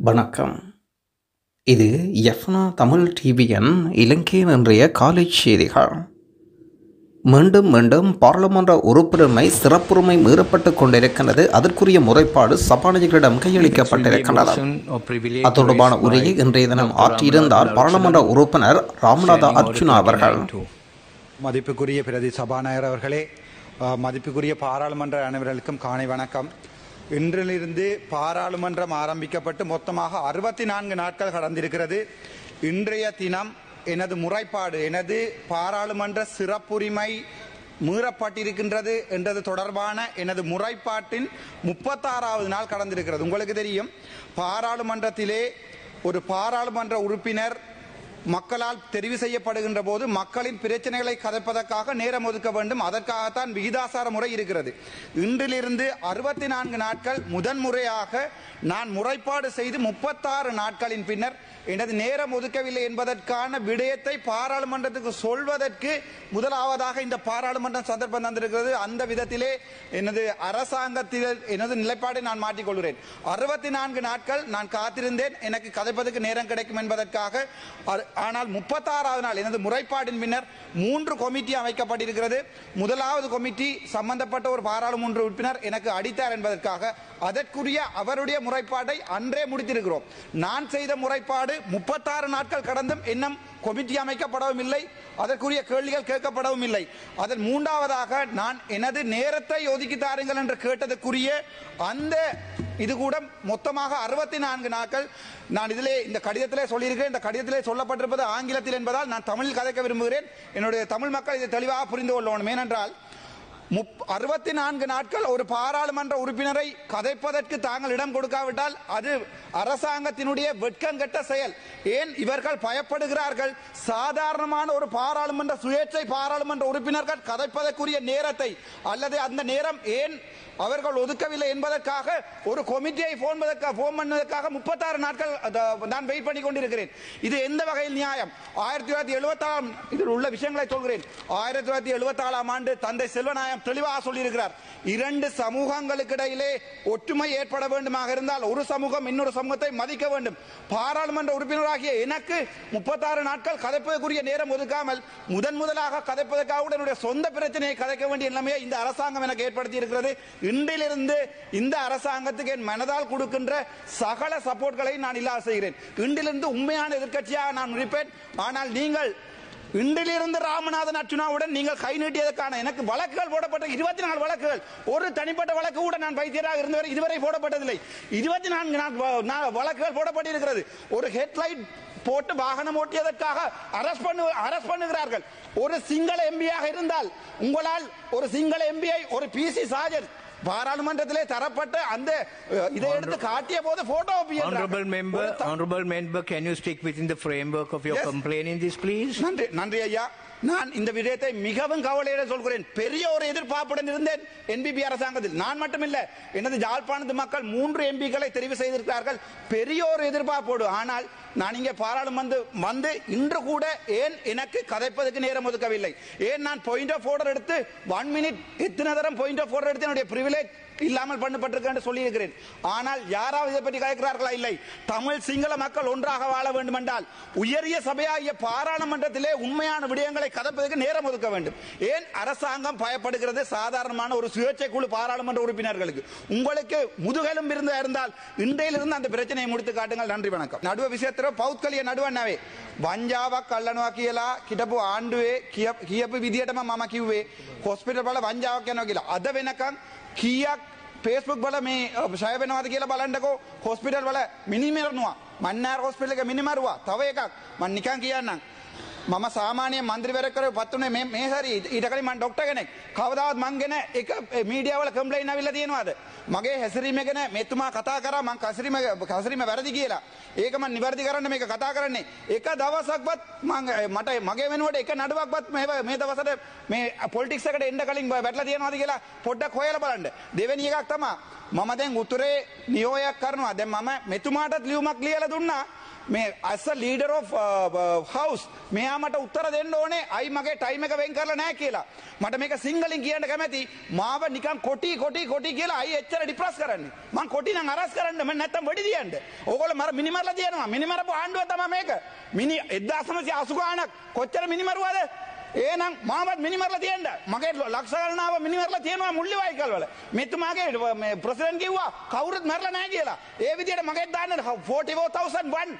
வணக்கம். இது எஃப்னா தமிழ் டிவியின் இலங்கையின் இன்றைய காலை செய்திகள். மீண்டும் மீண்டும் பாராளுமன்ற உறுப்பினர்மை சிறப்புரிமை மீறப்பட்டுக் கொண்டிருக்கின்றது. அதற்குரிய முறைப்பாடு சபாநாயகரிடம் கையளிக்கப்பட்டிருக்கின்றது. அத்தொடர்பான உரையை இன்றைய தினம் ஆற்றியிருந்தார் பாராளுமன்ற உறுப்பினர் ராமநாத அர்ச்சுனா அவர்கள். மதிப்புக்குரிய பிரதி சபாநாயகர் அவர்களே, மதிப்புக்குரிய பாராளுமன்ற அனைவர்களுக்கும் காலை வணக்கம். இன்றிலிருந்து பாராளுமன்றம் ஆரம்பிக்கப்பட்டு மொத்தமாக 64 நாட்கள் கடந்திருக்கிறது. இன்றைய தினம் எனது முறைப்பாடு, எனது பாராளுமன்ற சிறப்புரிமை மீறப்பட்டிருக்கின்றது என்றது தொடர்பான எனது முறைப்பாட்டின் 36வது நாள் கடந்திருக்கிறது. உங்களுக்கு தெரியும், பாராளுமன்றத்திலே ஒரு பாராளுமன்ற உறுப்பினர் மக்களால் தெரிவு செய்யப்படுகின்ற போது மக்களின் பிரச்சனைகளை கதைப்பதற்காக நேரம் ஒதுக்க வேண்டும். அதற்காகத்தான் விகிதாசார முறை இருக்கிறது. இன்றிலிருந்து 64 நாட்கள் முதன்முறையாக நான் முறைப்பாடு செய்து 36 நாட்களின் பின்னர் எனது நேரம் ஒதுக்கவில்லை என்பதற்கான விடயத்தை பாராளுமன்றத்துக்கு சொல்வதற்கு முதலாவதாக இந்த பாராளுமன்றம் சந்தர்ப்பம் தந்திருக்கிறது. அந்த விதத்திலே எனது அரசாங்கத்தில் எனது நிலைப்பாடை நான் மாற்றிக்கொள்கிறேன். 64 நாட்கள் நான் காத்திருந்தேன் எனக்கு கதைப்பதற்கு நேரம் கிடைக்கும் என்பதற்காக. ஆனால் 36வது நாள் எனது முறைப்பாடின் பின்னர் 3 கமிட்டி அமைக்கப்பட்டிருக்கிறது. முதலாவது கமிட்டி சம்பந்தப்பட்ட ஒரு பாராளுமன்ற உறுப்பினர் எனக்கு அடித்தார் என்பதற்காக அதற்குரிய அவருடைய முறைப்பாட்டை அன்றே முடித்திருக்கிறோம். நான் செய்த முறைப்பாடு 36 நாட்கள் கடந்தும் இன்னும் கமிட்டி அமைக்கப்படவும் இல்லை, அதற்குரிய கேள்விகள் கேட்கப்படவும் இல்லை. அதில் மூன்றாவதாக நான் எனது நேரத்தை ஒதுக்கி தாருங்கள் என்று கேட்டதற்குரிய அந்த இது கூட மொத்தமாக 64 நாட்கள். நான் இதிலே இந்த கடிதத்திலே சொல்லியிருக்கிறேன். இந்த கடிதத்திலே சொல்லப்பட்டிருப்பது ஆங்கிலத்தில் என்பதால் நான் தமிழில் கதைக்க விரும்புகிறேன். என்னுடைய தமிழ் மக்கள் இதை தெளிவாக புரிந்து கொள்ளணும். ஏனென்றால் 64 நாட்கள் ஒரு பாராளுமன்ற உறுப்பினரை கதைப்பதற்கு தாங்கள் இடம் கொடுக்காவிட்டால் அது அரசாங்கத்தினுடைய வெட்கங்கெட்ட செயல். ஏன் இவர்கள் பயப்படுகிறார்கள்? சாதாரணமான ஒரு பாராளுமன்ற சுயேட்சை பாராளுமன்ற உறுப்பினர்கள் கதைப்பதற்குரிய நேரத்தை அல்லது அந்த நேரம் ஏன் அவர்கள் ஒதுக்கவில்லை என்பதற்காக ஒரு கமிட்டியை போன் பண்ணுவதற்காக 36 நாட்கள் நான் வெயிட் பண்ணி கொண்டிருக்கிறேன். இது எந்த வகையில் நியாயம்? 1974 இதில் உள்ள விஷயங்களை சொல்கிறேன். 1974 ஆண்டு தந்தை செல்வநாயகம் தெளிவாக சொல்லியிருக்கிறார், 2 சமூகங்களுக்கு இடையிலே ஒற்றுமை ஏற்பட வேண்டுமாக இருந்தால் ஒரு சமூகம் இன்னொரு சமூகத்தை மதிக்க வேண்டும். பாராளுமன்ற உறுப்பினராகிய எனக்கு 36 நாட்கள் கதைப்பதற்குரிய நேரம் ஒதுக்காமல் முதலாக கதைப்பதற்காக என்னுடைய சொந்த பிரச்சனையை கதைக்க வேண்டிய நிலைமையை இந்த அரசாங்கம் எனக்கு ஏற்படுத்தி இருக்கிறது. இன்றிலிருந்து இந்த அரசாங்கத்துக்கு என் மனதால் கொடுக்கின்ற சகல சப்போர்ட்களை நான் இல்லாத செய்கிறேன். இன்றிலிருந்து உண்மையான எதிர்க்கட்சியாக நான் இருப்பேன். ஆனால் நீங்கள் இன்றிலிருந்து ராமநாதன் அர்ச்சுனாவுடன் நீங்கள் கை நீட்டியதற்கான எனக்கு வழக்குகள் போடப்பட்ட 24 வழக்குகள், ஒரு தனிப்பட்ட வழக்கு கூட நான் வைத்தியராக இருந்தவரை இதுவரை போடப்பட்டதில்லை. 24 வழக்குகள் போடப்பட்டிருக்கிறது. ஒரு ஹெட்லைட் போட்டு வாகனம் ஓட்டியதற்காக அரஸ்ட் பண்ணுகிறார்கள். ஒரு சிங்கள எம்பியாக இருந்தால் உங்களால் ஒரு சிங்கள எம்பியை ஒரு பிசி சாஜர் பாராளுமன்றத்திலே தரப்பட்ட அந்த இதை எடுத்து காட்டிய போது photo honorable member, can you stick within the framework of your complaint in this, please? நன்றி ஐயா. நான் இந்த விடயத்தை மிகவும் கவலையுடன் சொல்கிறேன். பெரிய ஒரு எதிர்பார்ப்புடன் இருந்தேன் என்பிபி அரசாங்கத்தில். நான் மட்டுமில்ல, எனது யாழ்ப்பாணத்து மக்கள் 3 எம்பிக்களை தெரிவு செய்திருக்கிறார்கள் பெரிய ஒரு எதிர்பார்ப்போடு. ஆனால் நான் இங்கே பாராளுமன்றம் வந்து இன்று கூட ஏன் எனக்கு கதைப்பதற்கு நேரம் ஒதுக்கவில்லை? ஏன் நான் பாயிண்ட் ஆஃப் ஆர்டர் எடுத்து 1 மினிட் எத்தனை தரம் பாயிண்ட் ஆஃப் ஆர்டர் எடுத்து என்னுடைய பிரிவிலேஜ் இல்லாமல் பண்ணப்பட்டிருக்க சொல்லி இருக்கிறேன். ஆனால் யாராவது இதை பற்றி கேட்கிறார்களா? இல்லை. தமிழ் சிங்கள மக்கள் ஒன்றாக வாழ வேண்டும் என்றால் உயரிய சபையாகிய பாராளுமன்றத்திலே உண்மையான விடயங்களை கதைப்பதற்கு நேரம் ஒதுக்க வேண்டும். ஏன் அரசாங்கம் பயப்படுகிறது? சாதாரணமான ஒரு சுயேட்சை குழு பாராளுமன்ற உறுப்பினர்களுக்கு. உங்களுக்கு முதுகெலும் இருந்தால் இன்றையிலிருந்து அந்த பிரச்சனையை முடித்து காட்டுங்கள். நன்றி, வணக்கம். நடுவ விஷயத்தில் பௌத்கலிய நடுவண்ணாவே වංජාවක් අල්ලනවා කියලා හිටපු ආණ්ඩුවේ කියපු විදියටම මම කිව්වේ හොස්පිටල් වල වංජාවක් යනවා කියලා. අද වෙනකන් කීයක් Facebook වල මේ ෂය වෙනවද කියලා බලන්නකෝ. හොස්පිටල් වල මිනිමරනවා. මන්නාර හොස්පිටල් එක මිනිමරුවා. තව එකක් මම නිකන් කියන්නම්. මම සාමාන්‍ය මන්ත්‍රීවරයෙක් කරේ පත් උනේ මේ හරි ඊට කලින් මම ડોක්ටර් කෙනෙක්. කවදාවත් මං ගැන එක මීඩියා වල කම්ප්ලේන්ට් ආවිල්ලා තියෙනවද? මගේ හැසිරීම ගැන මෙතුමා කතා කරා මං කසිරීම වැරදි කියලා. ඒක මං නිවැරදි කරන්න මේක කතා කරන්නේ. එක දවසක්වත් මට මගේ වෙනුවට එක නඩුවක්වත් මේ දවසට මේ පොලිටික්ස් එකට එන්න කලින් වැටලා තියෙනවද කියලා පොඩ්ඩක් හොයලා බලන්න. දෙවෙනි එකක් තමයි මම දැන් උතුරේ නියෝගයක් කරනවා. දැන් මම මෙතුමාටත් ලියුමක් ලියලා දුන්නා. මේ as a leader of house මෙයා මට උත්තර දෙන්න ඕනේ අයි මගේ ටයිම් එක වෙන් කරලා නැහැ කියලා. මට මේක සිංහලෙන් කියන්න කැමැති. මාව නිකන් කොටි කියලා අයි එච්චර ඩිප්‍රස් කරන්නේ මං කොටි නම් අරස් කරන්න මම නැත්තම් වෙඩි දියන්න ඕගොල්ලෝ මිනිමරලා තියනවා මිනිමරපු ආණ්ඩුව තමයි මේක 1980 ගාණක් කොච්චර මිනිමරුවද එහෙනම් මාවත් මිනිමරලා තියන්න මගේ ලක්ෂ ගණනාව මිනිමරලා තියනවා මුල්ලිවායිකල් වල මෙතුමාගේ මේ ප්‍රෙසිඩන්ට් කිව්වා කවුරුත් මරලා නැහැ කියලා ඒ විදිහට මගේ දාන්න 44001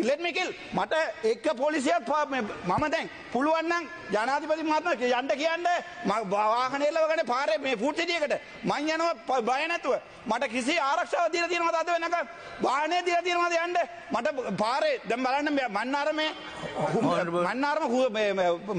let me kill මට එක පොලිසියක් මම දැන් පුළුවන් නම් ජනාධිපති මහත්මයා යන්න කියන්න වාහනේ එලවගෙන පාරේ මේ ෆුඩ් සිටියකට මං යනවා බය නැතුව මට කිසි ආරක්ෂාවක් දීලා තියෙනවද අද වෙනකම් වාහනේ දීලා තියෙනවද යන්න මට පාරේ දැන් බලන්න මන්නාරමේ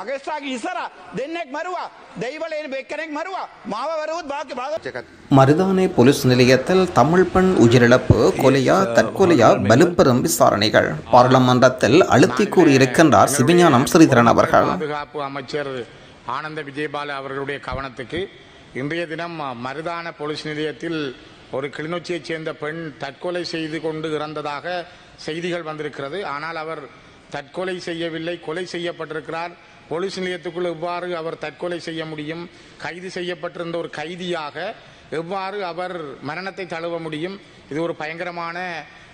මගේ ඉස්සරහ දෙන්නෙක් මරුවා දෙයිවල එක්කෙනෙක් මරුවා මාව වරුවත් භාග மருதானை போலீஸ் நிலையத்தில் தமிழ் பெண் உயிரிழப்பு கொலையா தற்கொலையா வலுப்பெறும் விசாரணைகள் பாராளுமன்றத்தில் அழுத்தி கூறியிருக்கின்றார் சிவஞானம் ஸ்ரீதரன் அவர்கள். பாதுகாப்பு அமைச்சர் ஆனந்த விஜயபால அவர்களுடைய கவனத்துக்கு இன்றைய தினம் மருதான போலீஸ் நிலையத்தில் ஒரு கிளிநொச்சியைச் சேர்ந்த பெண் தற்கொலை செய்து கொண்டு இறந்ததாக செய்திகள் வந்திருக்கிறது. ஆனால் அவர் தற்கொலை செய்யவில்லை, கொலை செய்யப்பட்டிருக்கிறார். போலீஸ் நிலையத்துக்குள் எவ்வாறு அவர் தற்கொலை செய்ய முடியும்? கைது செய்யப்பட்டிருந்த ஒரு கைதியாக எவ்வாறு அவர் மரணத்தை தழுவ முடியும்? இது ஒரு பயங்கரமான,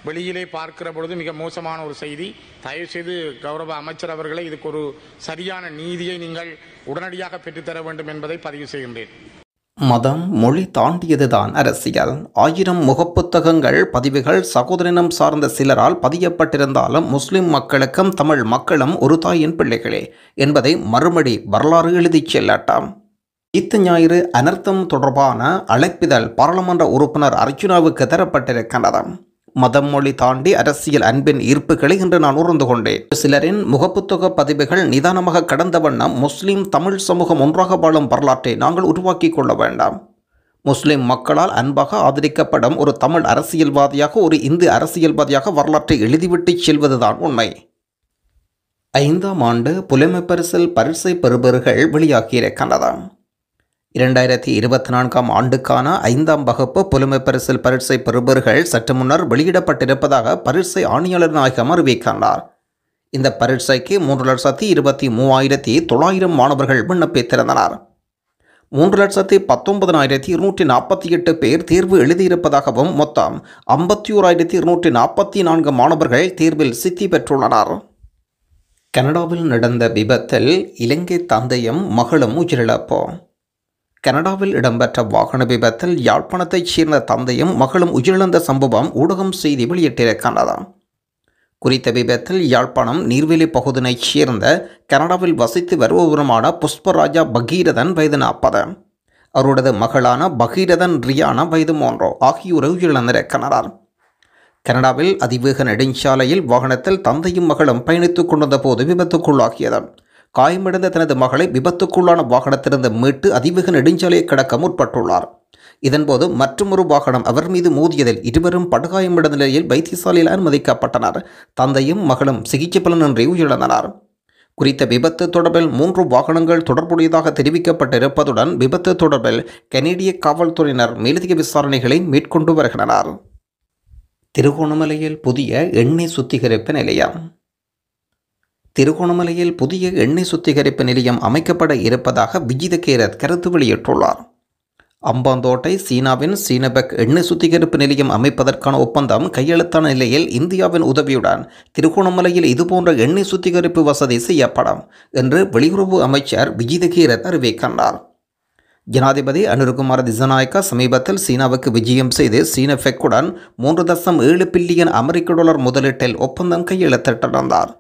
வெளியிலே பார்க்கிற பொழுது மிக மோசமான ஒரு செய்தி. தயவுசெய்து கௌரவ அமைச்சர் அவர்களை இதுக்கு ஒரு சரியான நீதியை நீங்கள் உடனடியாக பெற்றுத்தர வேண்டும் என்பதை பதிவு செய்கின்றேன். மதம் மொழி தாண்டியதுதான் அரசியல். 1000 முகப்புத்தகங்கள் பதிவுகள் சகோதரினம் சார்ந்த சிலரால் பதியப்பட்டிருந்தாலும் முஸ்லிம் மக்களுக்கும் தமிழ் மக்களும் ஒரு தாயின் பிள்ளைகளே என்பதை மறுபடி வரலாறு எழுதிச் செல்லட்டாம். ஈத்த ஞாயிறு அனர்த்தம் தொடர்பான அழைப்பிதழ் பாராளுமன்ற உறுப்பினர் அர்ஜுனாவுக்கு தரப்பட்டிருக்கின்றது. மதம் மொழி தாண்டி அரசியல் அன்பின் ஈர்ப்புகளை இன்று நான் உணர்ந்து கொண்டேன். சிலரின் முகப்புத்தக பதிவுகள் நிதானமாக கடந்த வண்ணம் முஸ்லிம் தமிழ் சமூகம் ஒன்றாக வாழும் வரலாற்றை நாங்கள் உருவாக்கி கொள்ள வேண்டாம். முஸ்லிம் மக்களால் அன்பாக ஆதரிக்கப்படும் ஒரு தமிழ் அரசியல்வாதியாக, ஒரு இந்து அரசியல்வாதியாக வரலாற்றை எழுதிவிட்டு செல்வதுதான் உண்மை. 5ஆம் ஆண்டு புலமைப்பரிசில் பரிசை பெறுபவர்கள் வெளியாகியிருக்கின்றன. 2024ஆம் ஆண்டுக்கான 5ஆம் வகுப்பு புலமைப்பரிசில் பரீட்சை பெறுபவர்கள் சற்று முன்னர் வெளியிடப்பட்டிருப்பதாக பரீட்சை ஆணையாளர் நாயகம் அறிவிக்கின்றார். இந்த பரீட்சைக்கு 3,23,900 மாணவர்கள் விண்ணப்பித்திருந்தனர். 3,19,248 பேர் தேர்வு எழுதியிருப்பதாகவும் மொத்தம் 51,244 மாணவர்கள் தேர்வில் சித்தி பெற்றுள்ளனர். கனடாவில் நடந்த விபத்தில் இலங்கை தந்தையும் மகளும் உயிரிழப்பு. கனடாவில் இடம்பெற்ற வாகன விபத்தில் யாழ்ப்பாணத்தைச் சேர்ந்த தந்தையும் மகளும் உயிரிழந்த சம்பவம் ஊடகம் செய்தி வெளியிட்டிருக்கின்றது. குறித்த விபத்தில் யாழ்ப்பாணம் நீர்வேலி பகுதியைச் சேர்ந்த கனடாவில் வசித்து வருபவருமான புஷ்பராஜா பகீரதன் வயது 40, அவருடைய மகளான பகீரதன் ரியானா வயது 3 ஆகியோர் உயிரிழந்திருக்கின்றனர். கனடாவில் அதிவேக நெடுஞ்சாலையில் வாகனத்தில் தந்தையும் மகளும் பயணித்துக் கொண்டிருந்த போது விபத்துக்குள்ளாகியது. காயமடைந்த தனது மகளை விபத்துக்குள்ளான வாகனத்திலிருந்து மீட்டு அதிவேக நெடுஞ்சாலையை கடக்க முற்பட்டுள்ளார். இதன்போது மற்றொரு வாகனம் அவர் மீது மோதியதில் இருவரும் படுகாயமடைந்த நிலையில் வைத்தியசாலையில் அனுமதிக்கப்பட்டனர். தந்தையும் மகளும் சிகிச்சை பலனின்றி உயிரிழந்தனர். குறித்த விபத்து தொடர்பில் 3 வாகனங்கள் தொடர்புடையதாக தெரிவிக்கப்பட்டிருப்பதுடன் விபத்து தொடர்பில் கனேடிய காவல்துறையினர் மேலதிக விசாரணைகளை மேற்கொண்டு வருகின்றனர். திருகோணமலையில் புதிய எண்ணெய் சுத்திகரிப்பு நிலையம். திருகோணமலையில் புதிய எண்ணெய் சுத்திகரிப்பு நிலையம் அமைக்கப்பட இருப்பதாக விஜித கேரத் கருத்து வெளியிட்டுள்ளார். அம்பாந்தோட்டை சீனாவின் சீனபெக் எண்ணெய் சுத்திகரிப்பு நிலையம் அமைப்பதற்கான ஒப்பந்தம் கையெழுத்தான நிலையில் இந்தியாவின் உதவியுடன் திருகோணமலையில் இதுபோன்ற எண்ணெய் சுத்திகரிப்பு வசதி செய்யப்படும் என்று வெளியுறவு அமைச்சர் விஜித கேரத் அறிவிக்கின்றார். ஜனாதிபதி அனுருகுமார திசாநாயக்கா சமீபத்தில் சீனாவுக்கு விஜயம் செய்து சீனபெக்குடன் 3.7 பில்லியன் அமெரிக்க டாலர் முதலீட்டில் ஒப்பந்தம் கையெழுத்திட்டிருந்தார்.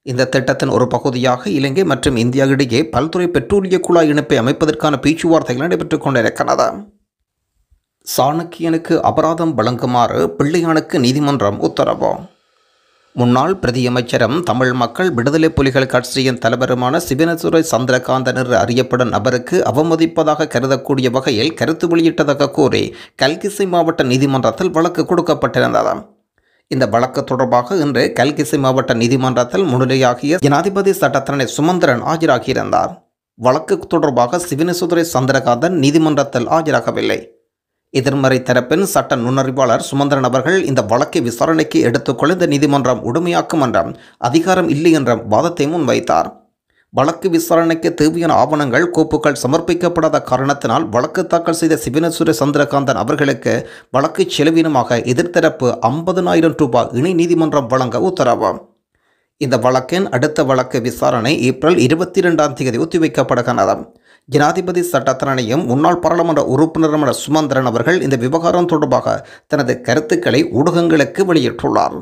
இந்த திட்டத்தின் ஒரு பகுதியாக இலங்கை மற்றும் இந்தியா இடையே பல்துறை பெட்ரோலிய குழாய் இணைப்பை அமைப்பதற்கான பேச்சுவார்த்தைகள் நடைபெற்றுக் கொண்டிருக்கிறது. சாணக்கியனுக்கு அபராதம் வழங்குமாறு பிள்ளையானுக்கு நீதிமன்றம் உத்தரவு. முன்னாள் பிரதியமைச்சரும் தமிழ் மக்கள் விடுதலை புலிகள் கட்சியின் தலைவருமான சிவனேசுரை சந்திரகாந்தன் என்று அறியப்படும் நபருக்கு அவமதிப்பதாக கருதக்கூடிய வகையில் கருத்து வெளியிட்டதாக கூறி கல்கிசை மாவட்ட நீதிமன்றத்தில் வழக்கு கொடுக்கப்பட்டிருந்தது. இந்த வழக்கு தொடர்பாக இன்று கல்கிசை மாவட்ட நீதிமன்றத்தில் முன்னிலையாகிய ஜனாதிபதி சட்டத்தரணி சுமந்திரன் ஆஜராகியிருந்தார். வழக்கு தொடர்பாக சிவனேசுரை சந்திரகாந்தன் நீதிமன்றத்தில் ஆஜராகவில்லை. எதிர்மறை தரப்பின் சட்ட நுண்ணறிவாளர் சுமந்திரன் அவர்கள் இந்த வழக்கை விசாரணைக்கு எடுத்துக்கொள்ள இந்த நீதிமன்றம் உடமையாக்கும் என்ற அதிகாரம் இல்லை என்ற வாதத்தை முன்வைத்தார். வழக்கு விசாரணைக்கு தேவையான ஆவணங்கள் கோப்புகள் சமர்ப்பிக்கப்படாத காரணத்தினால் வழக்கு தாக்கல் செய்த சிவனேஸ்வர சந்திரகாந்தன் அவர்களுக்கு வழக்கு செலவினமாக எதிர்த்தரப்பு 50,000 ரூபாய் இணை நீதிமன்றம் வழங்க உத்தரவு. இந்த வழக்கின் அடுத்த வழக்கு விசாரணை ஏப்ரல் 22ஆம் தேதி ஒத்திவைக்கப்படுகிறது. ஜனாதிபதி சட்டத்தரணியும் முன்னாள் பாராளுமன்ற உறுப்பினருமான சுமந்திரன் அவர்கள் இந்த விவகாரம் தொடர்பாக தனது கருத்துக்களை ஊடகங்களுக்கு வெளியிட்டுள்ளார்.